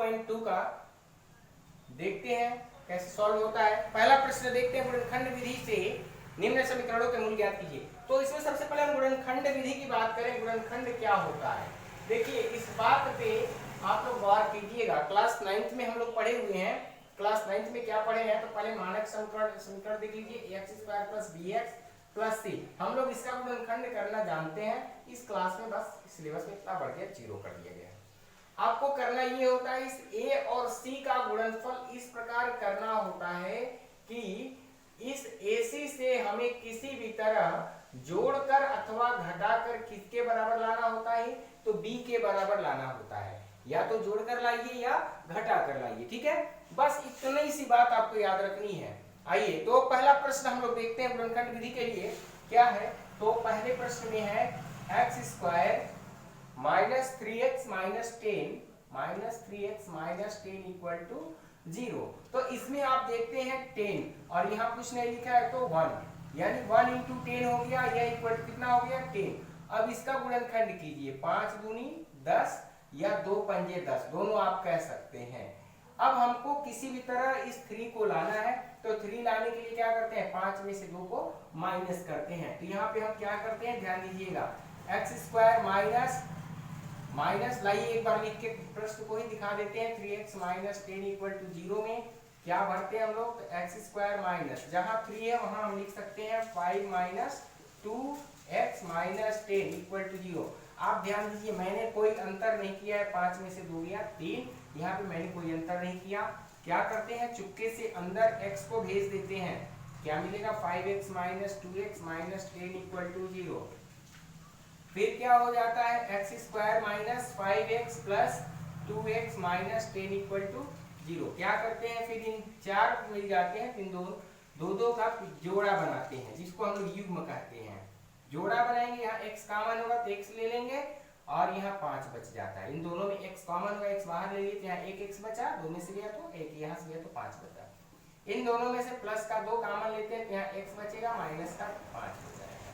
0.2 का देखते हैं कैसे सॉल्व होता है। पहला प्रश्न देखते हैं, गुणनखंड विधि से निम्न समीकरणों के मूल ज्ञात कीजिए। तो इसमें सबसे पहले हम गुणनखंड विधि की बात करें, गुणनखंड क्या होता है। देखिए इस बात पे आप लोग गौर कीजिएगा, क्लास 9th में हम लोग पढ़े हुए हैं। क्लास 9th में क्या पढ़े हैं, तो पहले मानक समीकरण देख लीजिए, x² + bx + c। हम लोग इसका गुणनखंड करना जानते हैं। इस क्लास में बस सिलेबस में इतना बढ़ गया, 0 कर दिया गया है। आपको करना ये होता है, इस a और c का गुणनफल इस प्रकार करना होता है कि इस AC से हमें किसी भी तरह जोड़कर अथवा घटाकर किसके बराबर लाना होता है, तो b के बराबर लाना होता है। या तो जोड़कर लाइए या घटाकर लाइए, ठीक है। बस इतनी सी बात आपको याद रखनी है। आइए तो पहला प्रश्न हम लोग देखते हैं गुणनखंड विधि के लिए क्या है। तो पहले प्रश्न में है x² - 3x - 10 = 0। तो इसमें आप देखते हैं 10 और यहाँ कुछ नहीं लिखा है तो 1, यानी 1 × 10 हो गया, यह इक्वल कितना हो गया 10। अब इसका गुणनखंड कीजिए, 5 दूनी 10 या 2 पंजे 10, दोनों आप कह सकते हैं। अब हमको किसी भी तरह इस 3 को लाना है, तो 3 लाने के लिए क्या करते हैं, 5 में से 2 को माइनस करते हैं। तो यहाँ पे हम क्या करते हैं, ध्यान दीजिएगा, x² माइनस लाइए, एक बार लिख के प्रश्न को ही दिखा देते हैं। 3x - 10 = 0 में क्या भरते हैं हम लोग, तो x² माइनस, जहां 3 है वहां हम लिख सकते हैं 5 - 2x - 10 = 0। आप ध्यान दीजिए, मैंने कोई अंतर नहीं किया है, 5 में से 2 गया 3, यहाँ पे मैंने कोई अंतर नहीं किया। क्या करते हैं, चुपके से अंदर x को भेज देते हैं, क्या मिलेगा 5x - 2x - 10 = 0। फिर क्या हो जाता है, x² - 5x + 2x - 10 = 0। क्या करते हैं, फिर इन 4 मिल जाते हैं, इन दो का जोड़ा बनाते हैं, जिसको हम लोग युग्म कहते हैं। जोड़ा बनाएंगे, यहाँ x कॉमन होगा तो x ले लेंगे और यहाँ 5 बच जाता है। इन दोनों में x कॉमन होगा, x बाहर ले लिए तो यहाँ 1x बचा, 2 में से गया तो 1, यहाँ से गया तो 5 बचा। इन दोनों में से प्लस का 2 कॉमन लेते हैं तो यहाँ x बचेगा, माइनस का 5 हो जाएगा।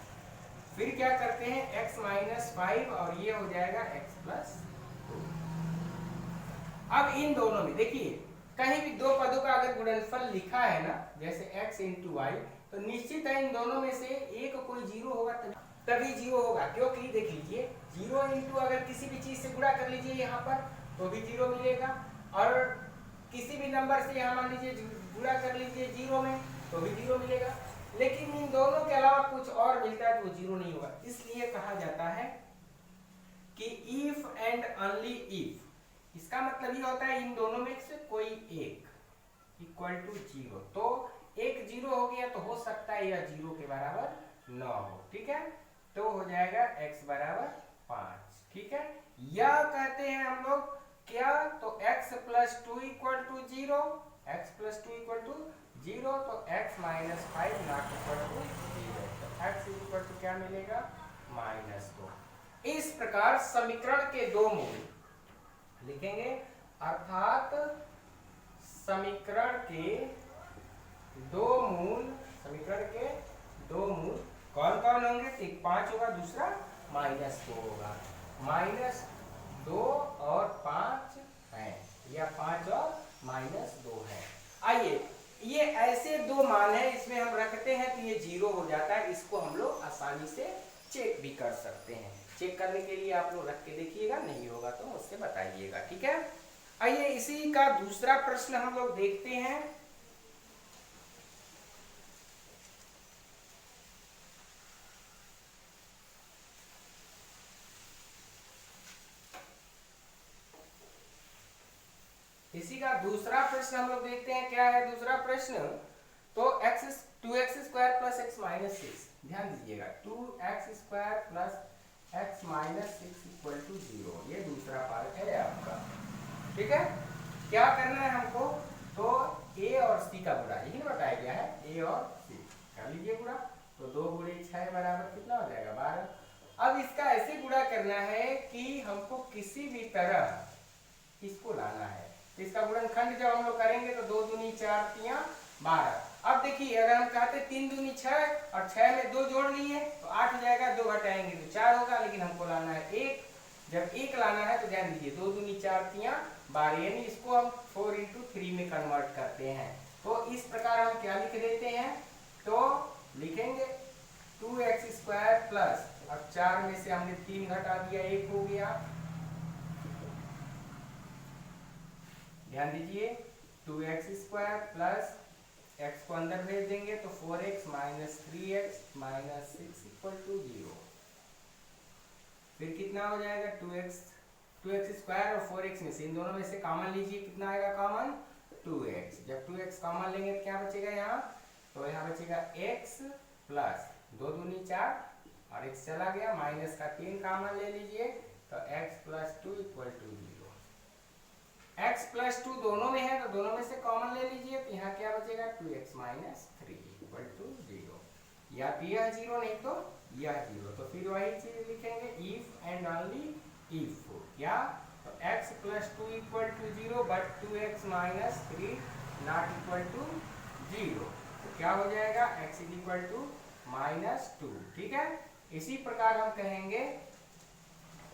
फिर क्या करते हैं, x - 5 और ये हो जाएगा x + 2। अब इन दोनों में देखिए, कहीं भी दो पदों का अगर गुणनफल लिखा है ना, जैसे x × y, तो निश्चित है इन दोनों में से एक कोई 0 होगा, तभी 0 होगा। क्योंकि देख लीजिए, 0 × अगर किसी भी चीज से गुणा कर लीजिए यहाँ पर तो भी 0 मिलेगा, और किसी भी नंबर से यहाँ मान लीजिए गुणा कर लीजिए 0 में तो भी 0 मिलेगा। लेकिन इन दोनों के अलावा कुछ और मिलता है तो वो 0 नहीं होगा। इसलिए कहा जाता है कि इफ एंड ओनली इफ, इसका मतलब ये होता है इन दोनों में से कोई एक = 0। तो एक 0 हो गया तो हो सकता है यह 0 के बराबर न हो, ठीक है। तो हो जाएगा x = 5, ठीक है। या कहते हैं हम लोग क्या, तो x + 2 = 0, x + 2 = 0, तो x - 5 ≠ 0, तो x = क्या मिलेगा, -2। इस प्रकार समीकरण के 2 मूल लिखेंगे, अर्थात समीकरण के 2 मूल कौन कौन होंगे, एक 5 होगा, दूसरा -2 होगा। -2 और 5 है, या 5 और -2 है। आइए, ये ऐसे 2 मान है, इसमें हम रखते हैं तो ये 0 हो जाता है। इसको हम लोग आसानी से चेक भी कर सकते हैं। चेक करने के लिए आप लोग रख के देखिएगा, नहीं होगा तो मुझसे बताइएगा, ठीक है। आइए इसी का दूसरा प्रश्न हम लोग देखते हैं। इसी का दूसरा प्रश्न हम लोग देखते हैं, क्या है दूसरा प्रश्न, तो 2x² + x - 6, ध्यान दीजिएगा, 2x² + x - 6 = 0, ये दूसरा पार्ट है आपका, ठीक है। क्या करना है हमको, तो a और c का गुणा, यही ना बताया गया है, a और c कर लीजिए गुणा, तो 2 × 6 बराबर कितना हो जाएगा, 12। अब इसका ऐसे गुणा करना है कि हमको किसी भी तरह इसको लाना है। तो इसका गुणनखंड जब हम लोग करेंगे तो 2 दूनी 4 तिया 12। अब देखिए, अगर हम कहते 3 दूनी 6 और 6 में 2 जोड़ लिए तो 8 हो जाएगा, 2 घटाएंगे तो 4 होगा, लेकिन हमको लाना है 1, जब एक लाना है तो ध्यान दीजिए 2 दूनी 4 तियां 12, यानी इसको हम 4 इंटू 3 में कन्वर्ट करते हैं। तो इस प्रकार हम क्या लिख देते हैं, तो लिखेंगे 2x² प्लस, अब 4 में से हमने 3 घटा दिया, 1 हो गया, ध्यान दीजिए 2x² प्लस x को अंदर भेज देंगे तो 4x minus 3x minus 6 equal to 0। फिर कितना हो जाएगा 2x² और 4x में से इन दोनों में से कॉमन लीजिए, कितना आएगा कॉमन 2x। जब 2x कॉमन लेंगे तो क्या बचेगा यहाँ, तो यहाँ बचेगा x प्लस 2 दूनी 4 और x चला गया, माइनस का 3 कॉमन ले लीजिए तो x plus 2 equal to 0। x plus 2 दोनों में है तो दोनों में से कॉमन ले लीजिए तो यहाँ क्या बचेगा 2x माइनस 3 इक्वल टू 0। या तो यह 0 नहीं तो यह 0, तो फिर वही चीज लिखेंगे इफ एंड ओनली इफ, क्या तो x plus 2 equal to 0 but 2x minus 3 not equal to 0, तो क्या हो जाएगा x is equal to minus 2। ठीक है, इसी प्रकार हम कहेंगे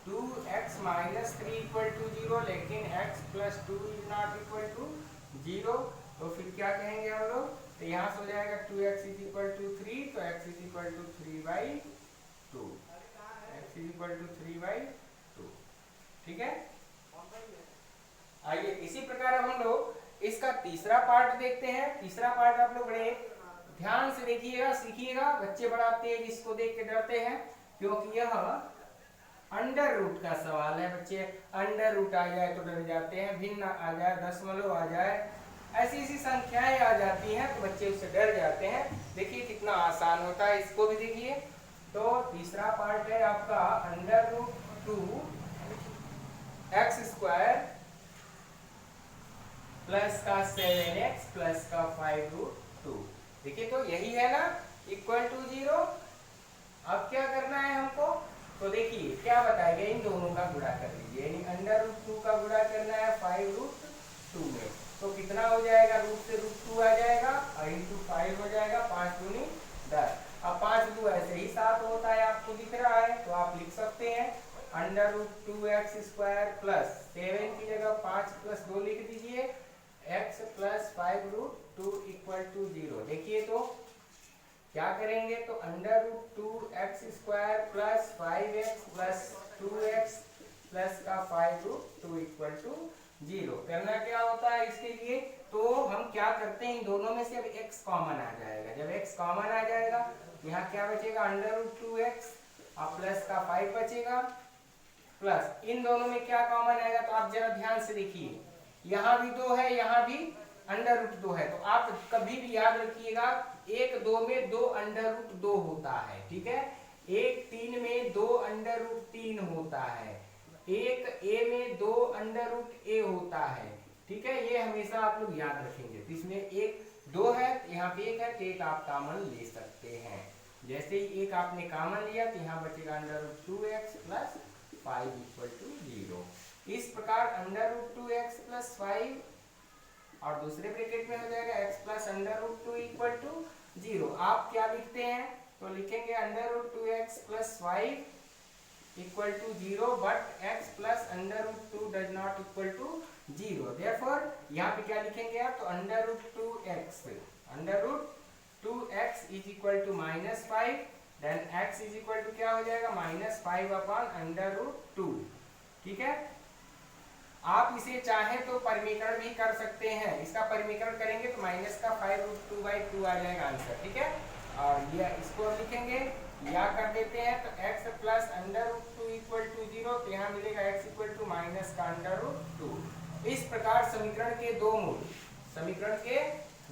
2x माइनस 3 इक्वल टू 0, लेकिन x plus 2 is not equal to 0, तो फिर क्या कहेंगे हम लोग, तो यहाँ से हो जाएगा 2x इज इक्वल टू 3, तो x is equal to 3/2, x is equal to 3/2। ठीक है, आइए इसी प्रकार हम लोग इसका तीसरा पार्ट देखते हैं। तीसरा पार्ट आप लोग बड़े ध्यान से देखिएगा, सीखिएगा। बच्चे बड़ा तेज इसको देख के डरते हैं क्योंकि यह अंडर रूट का सवाल है। बच्चे अंडर रूट आ जाए तो डर जाते हैं, भिन्न आ जाए, दशमलव आ जाए, ऐसी ऐसी संख्याएं आ जाती हैं तो बच्चे उससे डर जाते हैं। देखिए कितना आसान होता है, इसको भी देखिए। तो तीसरा पार्ट है आपका अंडर रूट 2x² प्लस का 7x प्लस का 5√2। देखिए तो यही है ना इक्वल टू 0। अब क्या करना है हमको, तो देखिए क्या बताया गया, इन दोनों का गुणा कर लीजिए, यानी अंडर रूट 2 का गुणा करना है 5√2 में, तो कितना हो जाएगा, रूट से रूट 2 आ जाएगा और इंटू 5 हो जाएगा, 5 दूनी 10। अब 5 2 ऐसे ही 7 होता है, आपको दिख रहा है, तो आप लिख सकते हैं अंडर रूट 2x² प्लस 7 की जगह 5 प्लस 2 लिख दीजिए, x प्लस 5√2 इक्वल टू 0। देखिए तो क्या करेंगे, तो under root 2x² plus 5x plus 2x plus का 5√2 इक्वल टू 0। करना क्या होता है इसके लिए, तो हम क्या करते हैं, इन दोनों में से अब x कॉमन आ जाएगा। जब x कॉमन आ जाएगा यहाँ क्या बचेगा, अंडर रूट 2x और प्लस का 5 बचेगा, प्लस इन दोनों में क्या कॉमन आएगा, तो आप जरा ध्यान से देखिए, यहाँ भी 2 है, यहाँ भी अंडर रूट 2 है, तो आप कभी भी याद रखिएगा 1 2 में 2 अंडर रूट 2 होता है। ठीक है, 1 3 में 2 अंडर रूट 3 होता है, 1 a में 2 अंडर रूट a होता है। ठीक है, ये हमेशा आप लोग याद रखेंगे। तो इसमें 1 2 है, यहाँ पे 1 है, तो 1 आप कॉमन ले सकते हैं। जैसे ही 1 आपने कॉमन लिया तो यहाँ बचेगा under root 2x plus 5 equal to 0। इस प्रकार अंडर रूट 2x प्लस 5 और दूसरे ब्रैकेट में हो जाएगा x plus under root 2 equal to 0। आप क्या लिखते हैं, तो लिखेंगे under root 2x plus 5 equal to 0 but x plus under root 2 does not equal to 0। Therefore यहाँ पे क्या लिखेंगे आप, तो under root 2x is equal to -5, then x is equal to क्या हो जाएगा, -5 अपॉन अंडर रूट 2। ठीक है, आप इसे चाहें तो परिमीकरण भी कर सकते हैं। इसका परिमीकरण करेंगे तो माइनस का 5√2/2 आ जाएगा आंसर। ठीक है, और ये इसको लिखेंगे या कर देते हैं तो x plus under root 2 equal to 0, तो यहाँ मिलेगा x इक्वल टू माइनस का अंडर रूट 2। इस प्रकार समीकरण के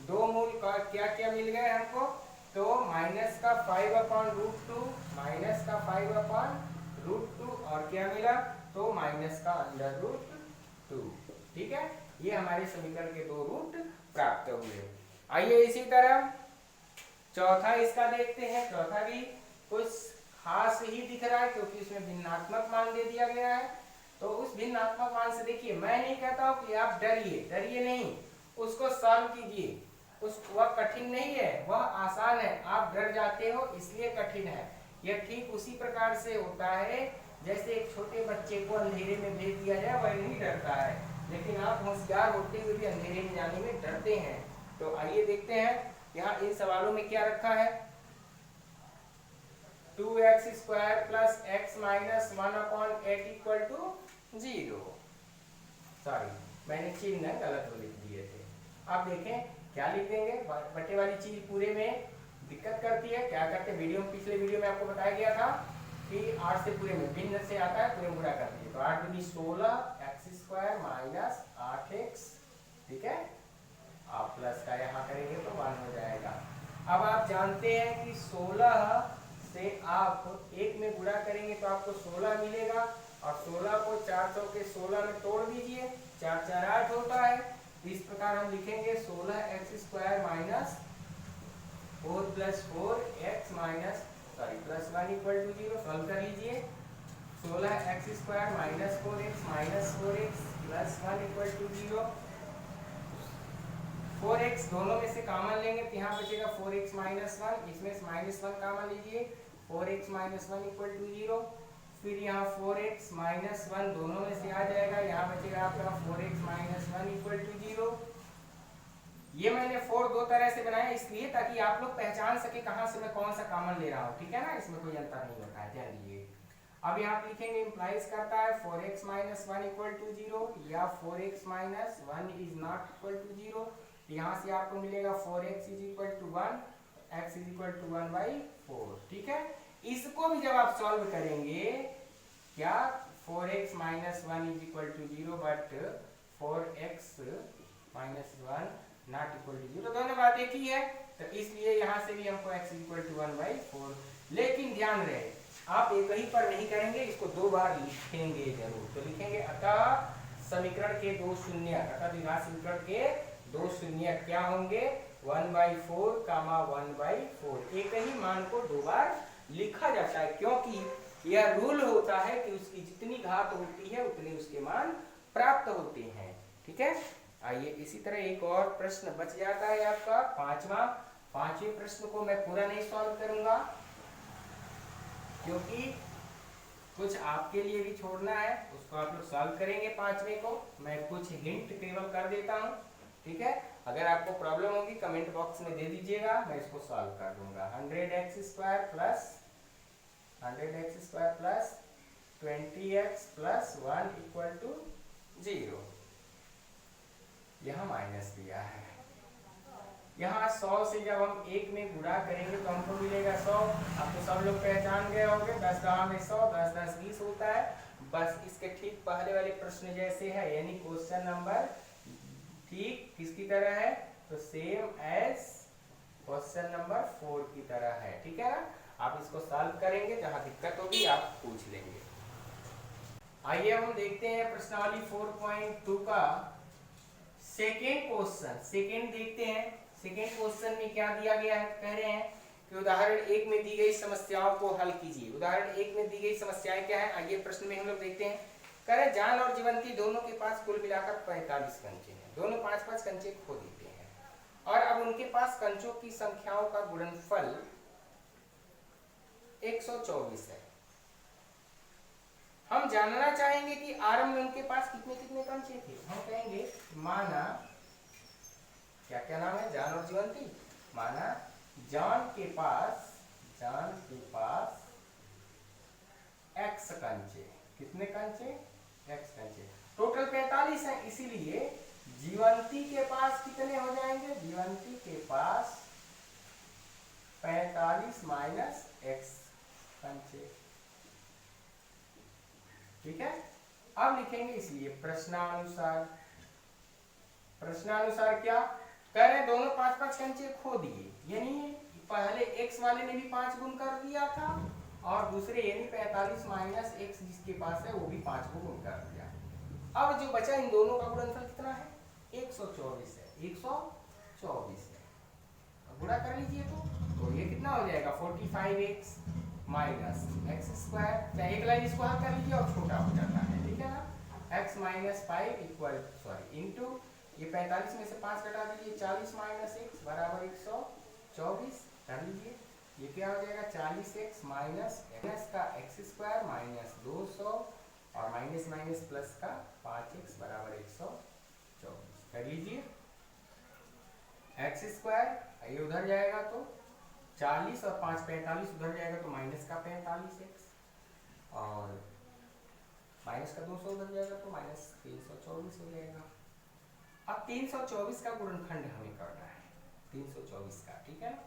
दो मूल का क्या क्या मिल गए हमको, तो माइनस का 5/√2 माइनस का 5/√2 और क्या मिला, तो माइनस का अंडर रूट 2। ठीक है, ये हमारे समीकरण के दो रूट प्राप्त हुए। आइए इसी तरह चौथा इसका देखते हैं। चौथा भी कुछ खास ही दिख रहा है क्योंकि इसमें भिन्नात्मक मान दे दिया गया है। तो उस भिन्नात्मक मान से देखिए, मैं नहीं कहता हूं कि आप डरिए नहीं, उसको सॉल्व कीजिए। वह कठिन नहीं है, वह आसान है। आप डर जाते हो इसलिए कठिन है। यह ठीक उसी प्रकार से होता है जैसे एक छोटे बच्चे को अंधेरे में भेज दिया जाए वह नहीं डरता है, लेकिन आप होशियार होते हुए भी अंधेरे में जाने में डरते हैं। तो आइए देखते हैं यहाँ इन सवालों में क्या रखा है। 2x² plus x minus 1/8 equal to 0। Sorry, मैंने चिन्ह गलत लिख दिए थे। अब देखें क्या लिख देंगे। बटे वाली चीज पूरे में दिक्कत करती है, क्या करते हैं, पिछले वीडियो में आपको बताया गया था कि 8 से पूरे में भिन्न से आता है, पूरे में बुरा करती है। तो 8 दूनी 16 x² माइनस 8x, ठीक है। आप प्लस का यहाँ करेंगे तो 1 हो जाएगा। अब आप जानते हैं कि 16 से आप 1 में गुणा करेंगे तो आपको 16 मिलेगा, और 16 को 4 चौके 16 में तोड़ दीजिए, 4 4 8 होता है। इस प्रकार हम लिखेंगे 16x² minus 4 plus 4x minus plus 1 equal to 0। Solve कर लीजिए। 16x² minus 4x minus 4x plus 1 equal to 0। 4x दोनों में से कॉमन लेंगे तो यहाँ बचेगा 4x माइनस 1, इसमें से माइनस 1 कॉमन लीजिए, 4x माइनस 1 इक्वल टू 0। फिर यहाँ 4x माइनस 1 दोनों में से आ जाएगा, यहाँ बचेगा आपका 4x माइनस 1 इक्वल टू 0। ये मैंने 4 दो तरह से बनाया इसलिए ताकि आप लोग पहचान सके कहाँ से मैं कौन सा कॉमन ले रहा हूँ, ठीक है ना, इसमें कोई अंतर नहीं होता है, ध्यान दीजिए। अब यहाँ लिखेंगे इम्प्लाइज करता है 4x माइनस 1 इक्वल टू 0 या 4x minus 1 is not equal to 0। यहाँ से आपको मिलेगा 4x is equal to 1, x is equal to 1/4, ठीक है। इसको भी जब आप सॉल्व करेंगे, क्या 4x minus 1 is equal to 0 but 4x minus 1 not equal to 0, दोनों बात एक ही है, तो इसलिए यहाँ से भी हमको x इज इक्वल टू 1/4। लेकिन ध्यान रहे आप एक ही पर नहीं करेंगे, इसको 2 बार लिखेंगे जरूर। तो लिखेंगे अतः समीकरण के 2 शून्य, अतः द्विघात समीकरण के 2 शून्य क्या होंगे, 1/4 कामा 1/4। एक ही मान को 2 बार लिखा जाता है, क्योंकि यह रूल होता है कि उसकी जितनी घात होती है उतने उसके मान प्राप्त होते हैं, ठीक है। आइए इसी तरह एक और प्रश्न बच जाता है आपका पांचवें प्रश्न को मैं पूरा नहीं सॉल्व करूंगा क्योंकि कुछ आपके लिए भी छोड़ना है, उसको आप लोग सॉल्व करेंगे। पांचवें को मैं कुछ हिंट केवल कर देता हूँ, ठीक है। अगर आपको प्रॉब्लम होगी कमेंट बॉक्स में दे दीजिएगा, मैं इसको सॉल्व कर दूंगा। 100x² plus 20x plus 1 equal to 0। यहाँ माइनस दिया है। यहाँ 100 से जब हम 1 में गुणा करेंगे तो हमको मिलेगा 100। अब तो सब लोग पहचान गए होंगे 10 10 में 100, 10 10 20 होता है। बस इसके ठीक पहले वाले प्रश्न जैसे है, यानी क्वेश्चन नंबर ठीक किसकी तरह है, तो सेम एज क्वेश्चन नंबर 4 की तरह है, ठीक है ना। आप इसको सॉल्व करेंगे, जहां दिक्कत होगी आप पूछ लेंगे। आइए हम देखते हैं प्रश्नावली 4.2 का सेकेंड क्वेश्चन। सेकेंड देखते हैं, सेकेंड क्वेश्चन में क्या दिया गया है। कह रहे हैं कि उदाहरण 1 में दी गई समस्याओं को हल कीजिए। उदाहरण 1 में दी गई समस्याएं क्या है, आइए प्रश्न में हम लोग देखते हैं। कह रहे जान और जीवंती दोनों के पास कुल मिलाकर 45 कंचे हैं, दोनों 5-5 कंचे खो देते हैं, और अब उनके पास कंचों की संख्याओं का गुणनफल 124 है। हम जानना चाहेंगे कि आरंभ में उनके पास कितने कितने कंचे थे। हम कहेंगे माना, क्या क्या नाम है, जान और जीवंती। माना जान के पास x कंचे, कितने कंचे, x कंचे, टोटल 45 है। इसीलिए जीवंती के पास कितने हो जाएंगे, जीवंती के पास 45 माइनस x कंचे, ठीक है। अब लिखेंगे इसलिए प्रश्नानुसार क्या कह रहे हैं, दोनों 5-5 कंचे खो दिए, यानी पहले x वाले ने भी 5 गुण कर दिया था, और दूसरे यानी 45 माइनस x जिसके पास है वो भी 5 को गुण कर दिया। अब जो बचा इन दोनों का गुणनफल कितना है, 124 है, 124 है। अब गुणा कर लीजिए तो ये कितना हो जाएगा, 45x माइनस x², चाहे एक लाइन इसको हल कर लीजिए और छोटा हो जाता है, ठीक है ना। x माइनस 5 इक्वल इंटू ये 45 में से 5 घटा दीजिए, 40 माइनस x बराबर 124 कर लीजिए। ये क्या हो जाएगा 40x माइनस एक्स का एक्स स्क्वायर माइनस 200 और माइनस माइनस प्लस का 5x बराबर 124 कर लीजिए। एक्स स्क्वायर ये उधर जाएगा तो 40 और 5 45 उधर जाएगा तो माइनस का 45x और माइनस का 200 उधर जाएगा तो माइनस 324 हो जाएगा। अब 324 का गुणनखंड हमें करना है 324 का, ठीक है ना।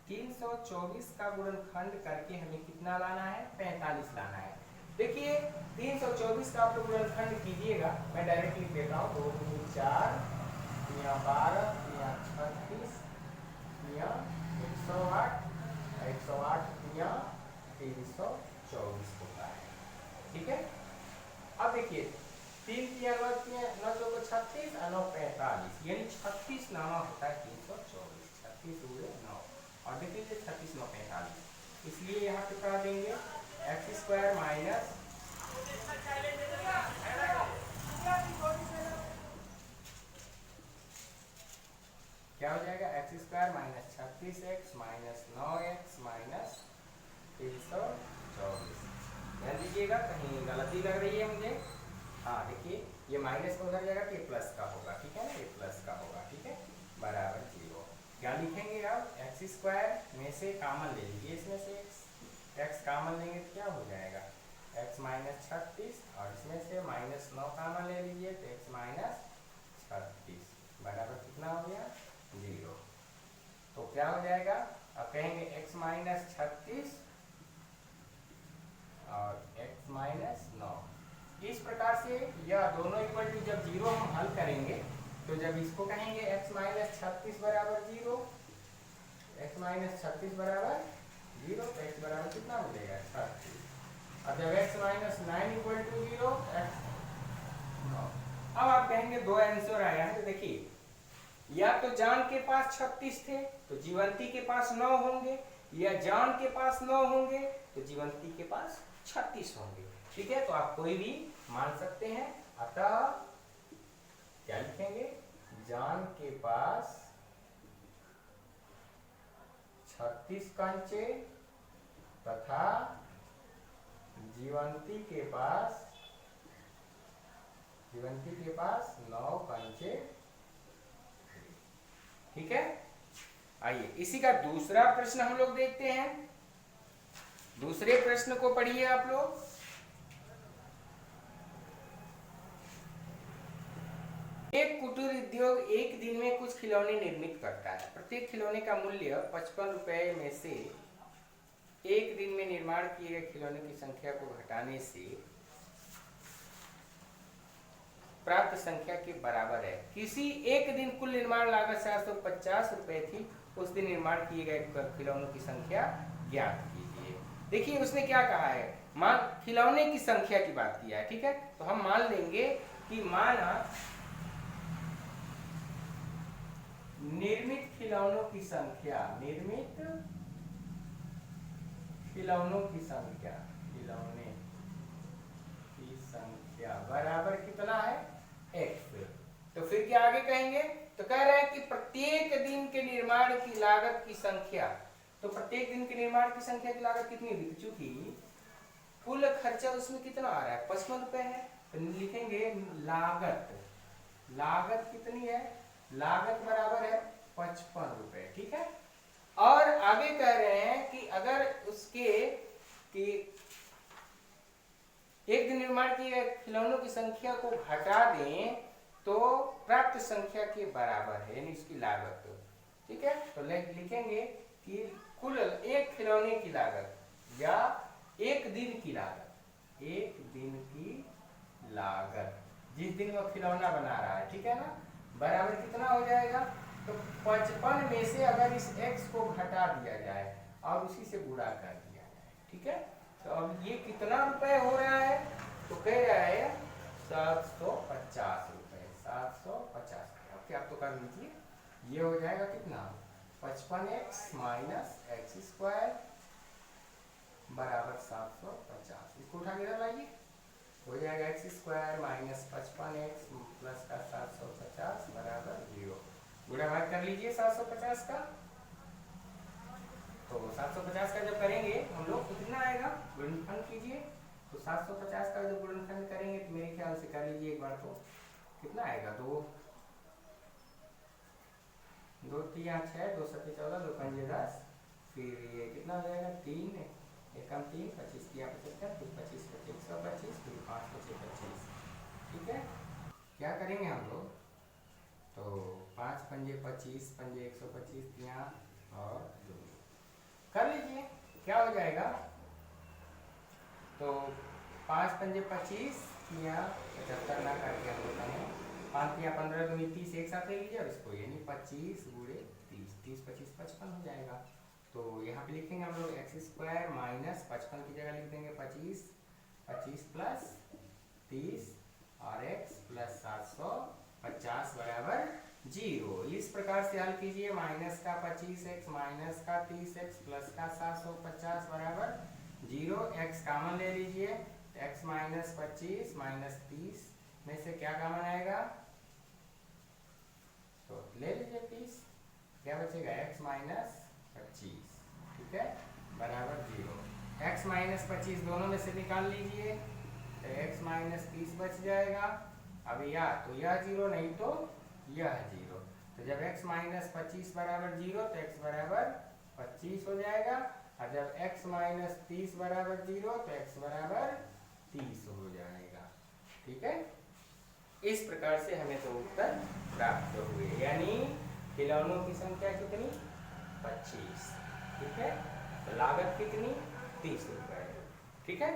324 का गुणनखंड करके हमें कितना लाना है 45 लाना है। देखिए 324 का आप लोग गुणनखंड कीजिएगा, मैं डायरेक्ट लिख देता हूँ 2 2 4 यहाँ 12 यहाँ 36 यहाँ 108 108 यहाँ 324 होता है, ठीक है। अब देखिए 3 3 9 9 36 और 9 45 यानी 36 नामा होता है 324 36 हुए 9 और देखिए 36 9 45 इसलिए यहाँ पे क्या देंगे एक्स स्क्वायर माइनस क्या हो जाएगा x square minus 36x minus 9x minus 324। ध्यान दीजिएगा कहीं गलती लग रही है मुझे। हाँ देखिए ये माइनस में उधर जाएगा तो ये प्लस का होगा, ठीक है ना, ये प्लस का होगा, ठीक है, बराबर 0। क्या लिखेंगे अब एक्स स्क्वायर में से कॉमन ले लीजिए, इसमें से एक्स कॉमन लेंगे तो क्या हो जाएगा एक्स माइनस 36 और इसमें से माइनस 9 कॉमन ले लीजिए तो एक्स माइनस 36 बराबर कितना हो गया 0। तो क्या हो जाएगा अब कहेंगे एक्स माइनस 36 और एक्स माइनस 9। इस प्रकार से यह दोनों इक्वल टू जब 0 हम हल करेंगे तो जब इसको कहेंगे x माइनस 36 बराबर 0 x माइनस 36 बराबर 0 तो x बराबर कितना मिलेगा 36 और जब x minus 9 equal to 0 x 9। अब आप कहेंगे दो आंसर आया है तो देखिए या तो जान के पास 36 थे तो जीवंती के पास 9 होंगे या जान के पास 9 होंगे तो जीवंती के पास 36 होंगे, ठीक है। तो आप कोई भी मान सकते हैं। अतः क्या लिखेंगे जान के पास 36 कंचे तथा जीवंती के पास 9 कंचे, ठीक है। आइए इसी का दूसरा प्रश्न हम लोग देखते हैं। दूसरे प्रश्न को पढ़िए आप लोग। एक कुटीर उद्योग एक दिन में कुछ खिलौने निर्मित करता है। प्रत्येक खिलौने का मूल्य 55 रुपए में से एक दिन में निर्माण किए गए खिलौने की संख्या को घटाने से प्राप्त संख्या के बराबर है। किसी एक दिन कुल निर्माण लागत 750 रुपए थी, उस दिन निर्माण किए गए खिलौनों की संख्या ज्ञात कीजिए। देखिए उसने क्या कहा है, मान खिलौने की संख्या की बात किया है, ठीक है। तो हम मान लेंगे कि माना निर्मित खिलौनों की संख्या बराबर कितना है x। तो फिर क्या आगे कहेंगे, तो कह रहे हैं कि प्रत्येक दिन के निर्माण की लागत की संख्या, तो प्रत्येक दिन के निर्माण की संख्या की लागत कितनी होगी, तो चूंकि कुल खर्चा उसमें कितना आ रहा है 55 रुपए है, तो लिखेंगे लागत कितनी है, लागत बराबर है 55 रुपए, ठीक है। और आगे कह रहे हैं कि अगर उसके कि एक दिन निर्माण किए खिलौनों की संख्या को घटा दें तो प्राप्त संख्या के बराबर है, यानी इसकी लागत, ठीक है। तो लिखेंगे कि कुल एक खिलौने की लागत या एक दिन की लागत जिस दिन वह खिलौना बना रहा है, ठीक है ना, बराबर कितना हो जाएगा, तो 55 में से अगर इस x को घटा दिया जाए और उसी से गुणा कर दिया जाए, ठीक है। तो अब ये कितना रुपए हो रहा है, तो कह रहा है 750 रुपए, 750। ओके आप तो कर लीजिए, ये हो जाएगा कितना 55x माइनस एक्स स्क्वायर बराबर 750। इसको उठा के लाइए, हो जाएगा x square minus 55x plus का 750 बराबर 0। गुणा भाग कर लीजिए 750 का, तो 750 का जब करेंगे हम लोग तो कितना आएगा, गुणनखंड कीजिए। तो 750 का जब गुणनखंड करेंगे तो मेरे ख्याल से कर लीजिए एक बार, तो कितना आएगा, 2 2 3 6, 2 7 14, 2 5 10, फिर ये कितना हो जाएगा 3 एकम 3, 25 किया 75, फिर 25 25 125, फिर 5 25 25। ठीक है, क्या करेंगे हम लोग, तो 5 पंजे 25, पंजे 125, यहाँ और 2 कर लीजिए, क्या हो जाएगा, तो 5 पंजे 25 या 75 ना करके हम लोग करें 5 या 15 दूनी 30 एक साथ ले लीजिए और इसको यानी 25 गुणे 30, 30 25 55 हो जाएगा। तो यहाँ पे लिखेंगे हम लोग एक्स स्क्वायर माइनस 55 की जगह लिख देंगे 25, 25 प्लस 30 और x प्लस 750 बराबर 0। इस प्रकार से हल कीजिए, माइनस का 25x माइनस का 30x प्लस का 750 बराबर 0। x कामन ले लीजिए, x माइनस 25 माइनस 30 में से क्या कामन आएगा, तो ले लीजिए 30, क्या बचेगा x माइनस 25, ठीक है, बराबर 0। x माइनस 25 दोनों में से निकाल लीजिए, तो x माइनस 30 बच जाएगा। अब या तो यह 0 नहीं तो यह 0, तो जब x माइनस 25 बराबर 0 तो x बराबर 25 हो जाएगा, और जब x माइनस 30 बराबर 0 तो x बराबर 30 हो जाएगा। ठीक है, इस प्रकार से हमें तो उत्तर प्राप्त हुए, यानी खिलौनों की संख्या कितनी, 25। ठीक है, तो लागत कितनी, 30 रुपये। ठीक है।